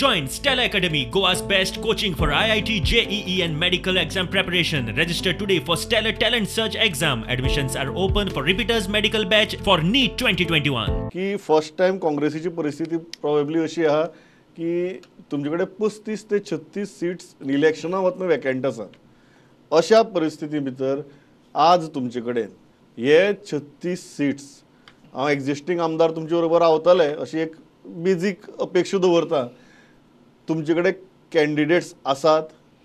Join Stella Academy, Goa's best coaching for IIT, JEE and medical exam preparation. Register today for Stellar Talent Search exam. Admissions are open for repeaters medical batch for NEET 2021. की first time काँग्रेसीची परिस्थिती probably अशी आहा की तुमच्याकडे 35 ते 36 seats इलेक्शना वतना vacant आसा. अशा परिस्थिती भितर आज तुमचे कडेन हे 36 सीट्स हांव एक्झिस्टिंग आमदार तुमचे बरोबर रावतले अशी एक बेजीक अपेक्षा दवरता. तुमचे कडेन कॅन्डिडेट्स आसात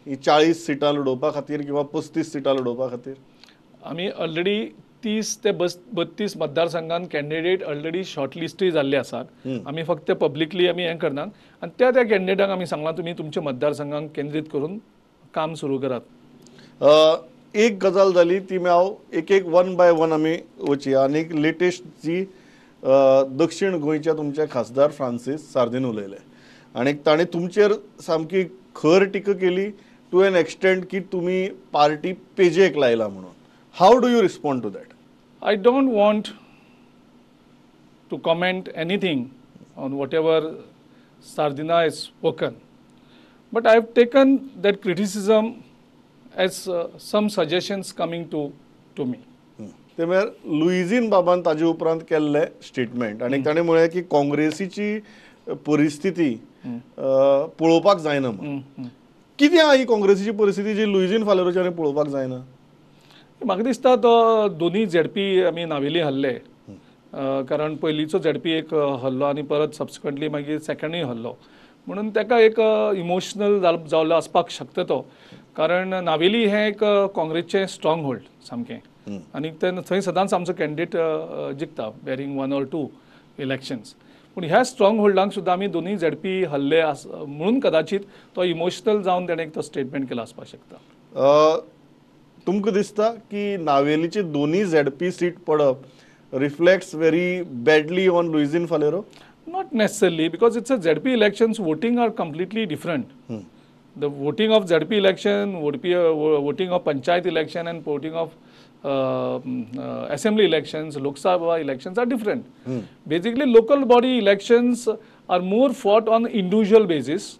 ही 40 सिटां लडोवपा खातीर किंवा 35 सिटां लडोवपा खातीर? आमी ऑलरेडी 30 ते 32 मतदारसंघान कॅन्डिडेट ऑलरेडी शॉर्टलिस्टूय जाल्ले आसात. आमी फक्त पब्लिकली आमी हें करनात आनी त्या कॅन्डिडेटांक आमी सांगलां तुमी तुमच्या मतदारसंघांक केंद्रीत करून काम सुरू करात. एक गजाल जाली ती हांव एक वन बाय वन आमी वचया. आनी लेटेस्ट जी दक्षिण गोंयच्या तुमचे खासदार फ्रांसीस सार्दिन उलयले आनी ताणें तुमचेर सामकी खर टिका केली टू एन एक्सटेंट की तुमी पार्टी पेजेक लायला म्हणून. How do you respond to that? I don't want to comment anything on whatever Sardina has spoken, but I have taken that criticism as some suggestions coming to me. ते म्हळ्यार लुइजीन बाबान ताजे उपरांत केल्ले स्टेटमेंट आनी ताणें म्हळें की काँग्रेसीची परिस्थिती पळोवपाक जायना म्हणून. कितें आहा ही काँग्रेसीची परिस्थिती जी लुइजीन फालेरोच्यानी पळोवपाक जायना? म्हाका दिसता तो दोनी झेडपी आमी नावेली हल्ले, कारण पयलींचो झेडपी एक हल्लो आनी परत सबसिक्वंटली मागीर सेकंडूय हल्लो म्हणून ताका एक इमोशनल जाल्लो आसपाक शकता तो. कारण नावेली हें एक काँग्रेसचें स्ट्रॉंग होल्ड सामकें आनी थंय सदांच आमचो कॅन्डिडेट जिखता बेरींग 1 or 2 इलेक्शन्स. पूण ह्या स्ट्रॉंग होल्डांक सुद्दां आमी दोनी झेडपी हल्ले म्हणून कदाचित तो इमोशनल जावन ताणें तो स्टेटमेंट केलो आसपाक शकता. तुमकां दिसता की नावेलीचे दोनी झेडपी सीट पडप reflects very badly on Luizinho Faleiro? Not necessarily, because it's a ZP elections. Voting are completely different. The voting of ZP election would be a voting of panchayat election and voting of assembly elections, Lok Sabha elections are different. Basically, local body elections are more fought on individual basis.